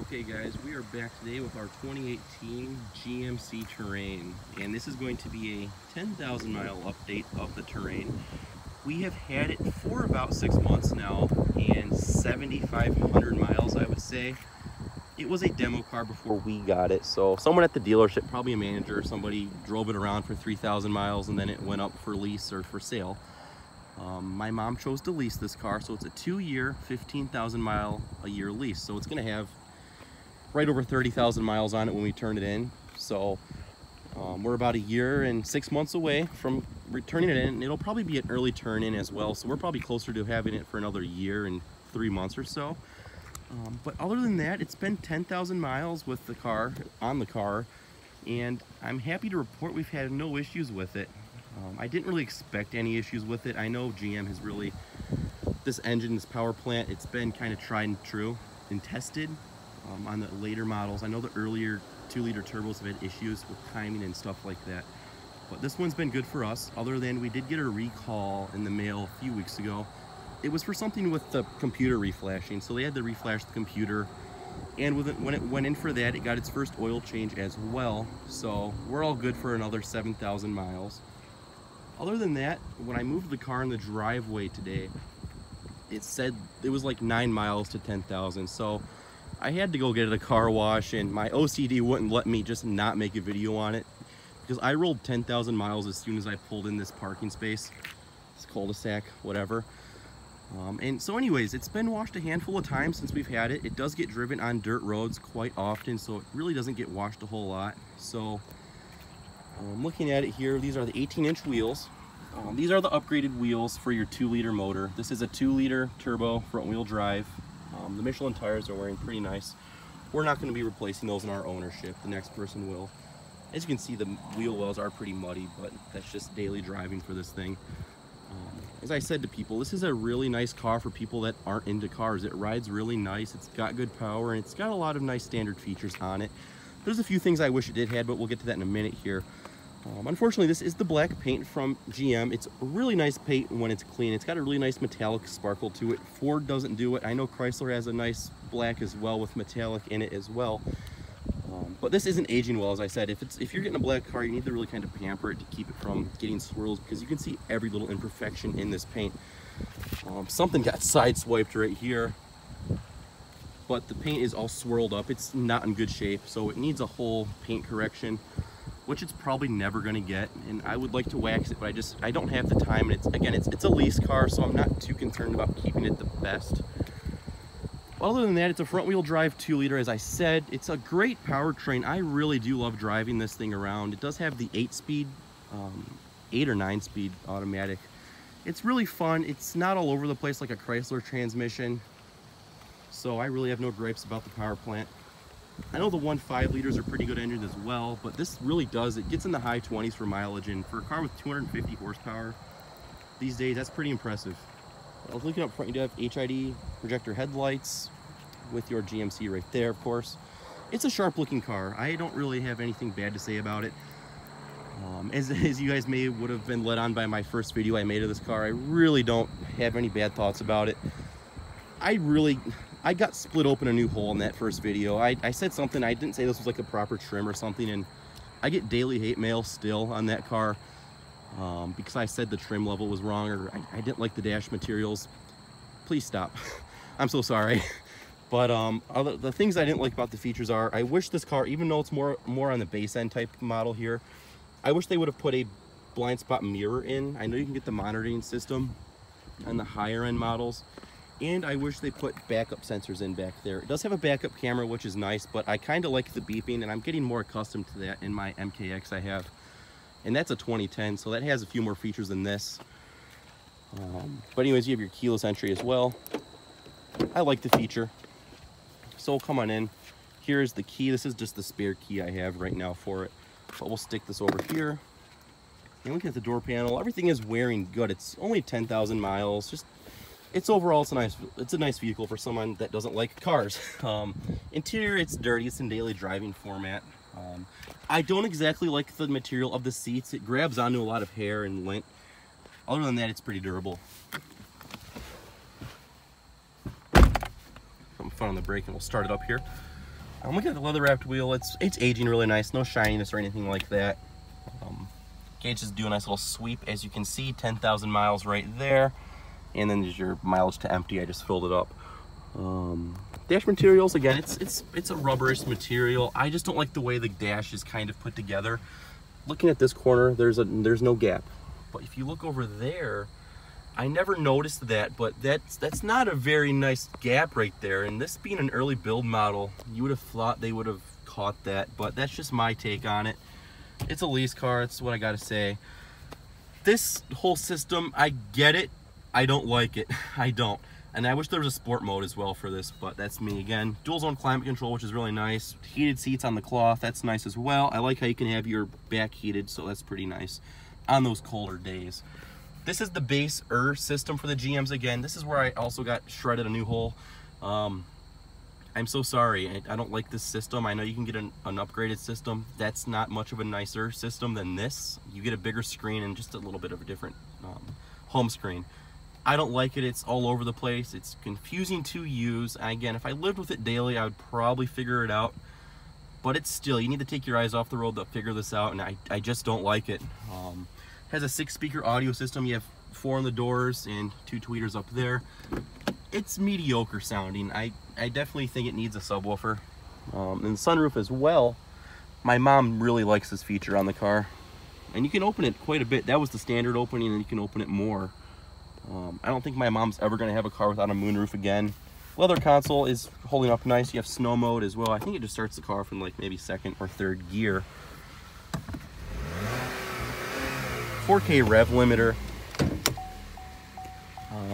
Okay guys, we are back today with our 2018 GMC Terrain, and this is going to be a 10,000 mile update of the Terrain. We have had it for about 6 months now, and 7,500 miles I would say. It was a demo car before we got it, so someone at the dealership, probably a manager or somebody, drove it around for 3,000 miles and then it went up for lease or for sale. My mom chose to lease this car, so it's a 2-year, 15,000 mile a year lease, so it's going to have right over 30,000 miles on it when we turn it in. So we're about a year and 6 months away from returning it in. It'll probably be an early turn in as well, so we're probably closer to having it for another year and 3 months or so. But other than that, it's been 10,000 miles with the car, on the car, and I'm happy to report we've had no issues with it. I didn't really expect any issues with it. I know GM has really, this engine, this power plant, it's been kind of tried and true and tested on the later models. I know the earlier 2-liter turbos have had issues with timing and stuff like that, but this one's been good for us, other than we did get a recall in the mail a few weeks ago. It was for something with the computer reflashing, so they had to reflash the computer, and when it went in for that, it got its first oil change as well, so we're all good for another 7,000 miles. Other than that, when I moved the car in the driveway today, it said it was like 9 miles to 10,000, so I had to go get it a car wash, and my OCD wouldn't let me just not make a video on it, because I rolled 10,000 miles as soon as I pulled in this parking space, this cul-de-sac, whatever. And so anyways, it's been washed a handful of times since we've had it. It does get driven on dirt roads quite often, so it really doesn't get washed a whole lot. So looking at it here, these are the 18-inch wheels. These are the upgraded wheels for your 2-liter motor. This is a 2-liter turbo front-wheel drive. The Michelin tires are wearing pretty nice. We're not going to be replacing those in our ownership. The next person will. As you can see, the wheel wells are pretty muddy, but that's just daily driving for this thing. As I said to people, this is a really nice car for people that aren't into cars. It rides really nice, it's got good power, and it's got a lot of nice standard features on it. There's a few things I wish it did have, but we'll get to that in a minute here. Unfortunately, this is the black paint from GM. It's a really nice paint when it's clean. It's got a really nice metallic sparkle to it. Ford doesn't do it. I know Chrysler has a nice black as well with metallic in it as well. But this isn't aging well, as I said. If you're getting a black car, you need to really kind of pamper it to keep it from getting swirls, because you can see every little imperfection in this paint. Something got sideswiped right here, but the paint is all swirled up. It's not in good shape, so it needs a whole paint correction, which it's probably never going to get. And I would like to wax it, but I don't have the time. And it's a lease car, so I'm not too concerned about keeping it the best. Other than that, it's a front-wheel drive 2-liter. As I said, it's a great powertrain. I really do love driving this thing around. It does have the 8-speed, 8 or 9-speed automatic. It's really fun. It's not all over the place like a Chrysler transmission, so I really have no gripes about the power plant. I know the 1.5 liters are pretty good engines as well, but this really does. It gets in the high 20s for mileage, and for a car with 250 horsepower these days, that's pretty impressive. I was looking up front, you do have HID projector headlights with your GMC right there, of course. It's a sharp looking car. I don't really have anything bad to say about it. As you guys would have been led on by my first video I made of this car, I really don't have any bad thoughts about it. I got split open a new hole in that first video. I said something, I didn't say this was like a proper trim or something, and I get daily hate mail still on that car. Because I said the trim level was wrong, or I didn't like the dash materials. Please stop. I'm so sorry. But the things I didn't like about the features are, I wish this car, even though it's more on the base end type model here, I wish they would have put a blind spot mirror in. I know you can get the monitoring system on the higher end models, and I wish they put backup sensors in back there. It does have a backup camera, which is nice, but I kind of like the beeping, and I'm getting more accustomed to that in my MKX I have. And that's a 2010, so that has a few more features than this. But anyways, you have your keyless entry as well. I like the feature. So come on in. Here's the key. This is just the spare key I have right now for it. But we'll stick this over here. And look at the door panel. Everything is wearing good. It's only 10,000 miles. Overall, it's a nice vehicle for someone that doesn't like cars. Interior, it's dirty. It's in daily driving format. I don't exactly like the material of the seats. It grabs onto a lot of hair and lint. Other than that, it's pretty durable. Some fun on the brake, and we'll start it up here. I'm looking at the leather wrapped wheel. It's aging really nice, no shininess or anything like that. Gauge is doing a nice little sweep, as you can see, 10,000 miles right there. And then there's your mileage to empty. I just filled it up. Dash materials, again, it's a rubberish material. I just don't like the way the dash is kind of put together. Looking at this corner, there's no gap. But if you look over there, I never noticed that, but that's not a very nice gap right there. And this being an early build model, you would have thought they would have caught that, but that's just my take on it. It's a lease car, that's what I gotta say. This whole system, I get it, I don't like it. I don't. And I wish there was a sport mode as well for this, but that's me again. Dual zone climate control, which is really nice. Heated seats on the cloth, that's nice as well. I like how you can have your back heated, so that's pretty nice on those colder days. This is the base system for the GMs again. This is where I also got shredded a new hole. I'm so sorry, I don't like this system. I know you can get an upgraded system. That's not much of a nicer system than this. You get a bigger screen and just a little bit of a different home screen. I don't like it. It's all over the place. It's confusing to use. And again, if I lived with it daily, I would probably figure it out. But it's still, you need to take your eyes off the road to figure this out, and I just don't like it. Has a 6-speaker audio system. You have 4 on the doors and 2 tweeters up there. It's mediocre sounding. I definitely think it needs a subwoofer. And the sunroof as well. My mom really likes this feature on the car. And you can open it quite a bit. That was the standard opening, and you can open it more. I don't think my mom's ever going to have a car without a moonroof again. Leather console is holding up nice. You have snow mode as well. I think it just starts the car from like maybe 2nd or 3rd gear. 4K rev limiter.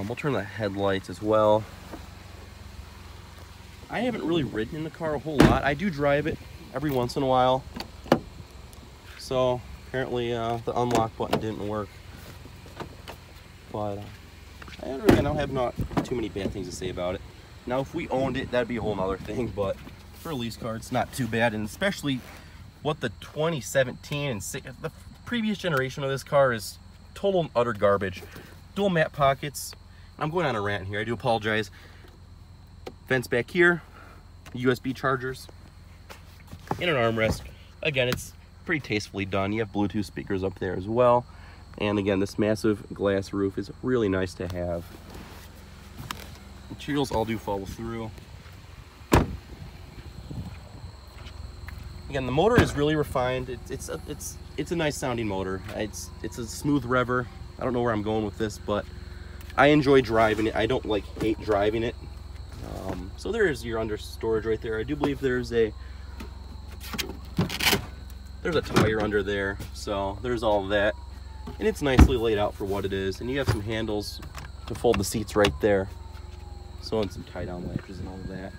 We'll turn the headlights as well. I haven't really ridden in the car a whole lot. I do drive it every once in a while. So apparently the unlock button didn't work. But I don't have not too many bad things to say about it. Now if we owned it, that'd be a whole nother thing, but for a lease car, it's not too bad. And especially what the 2017 and the previous generation of this car is total and utter garbage. Dual mat pockets. I'm going on a rant here, I do apologize. Vents back here, USB chargers, and an armrest. Again, it's pretty tastefully done. You have Bluetooth speakers up there as well. And again, this massive glass roof is really nice to have. Materials all do follow through. Again, the motor is really refined. It's a nice sounding motor. It's a smooth rever. I don't know where I'm going with this, but I enjoy driving it. I don't hate driving it. So there's your under storage right there. I do believe there's a tire under there. So there's all of that. And it's nicely laid out for what it is. And you have some handles to fold the seats right there. So, and some tie down latches and all of that.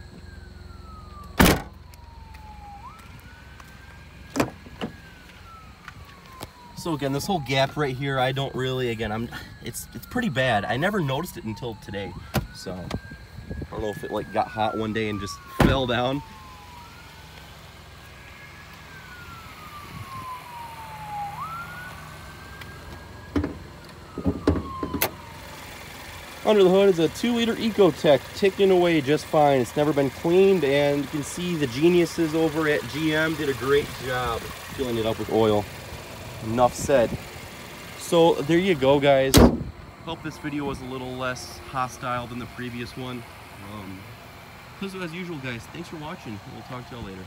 So again, this whole gap right here, I don't really, again, it's pretty bad. I never noticed it until today. So I don't know if it got hot one day and just fell down. Under the hood is a 2-liter Ecotech ticking away just fine. It's never been cleaned, and you can see the geniuses over at GM did a great job filling it up with oil. Enough said. So there you go, guys. Hope this video was a little less hostile than the previous one. As usual, guys, thanks for watching. We'll talk to y'all later.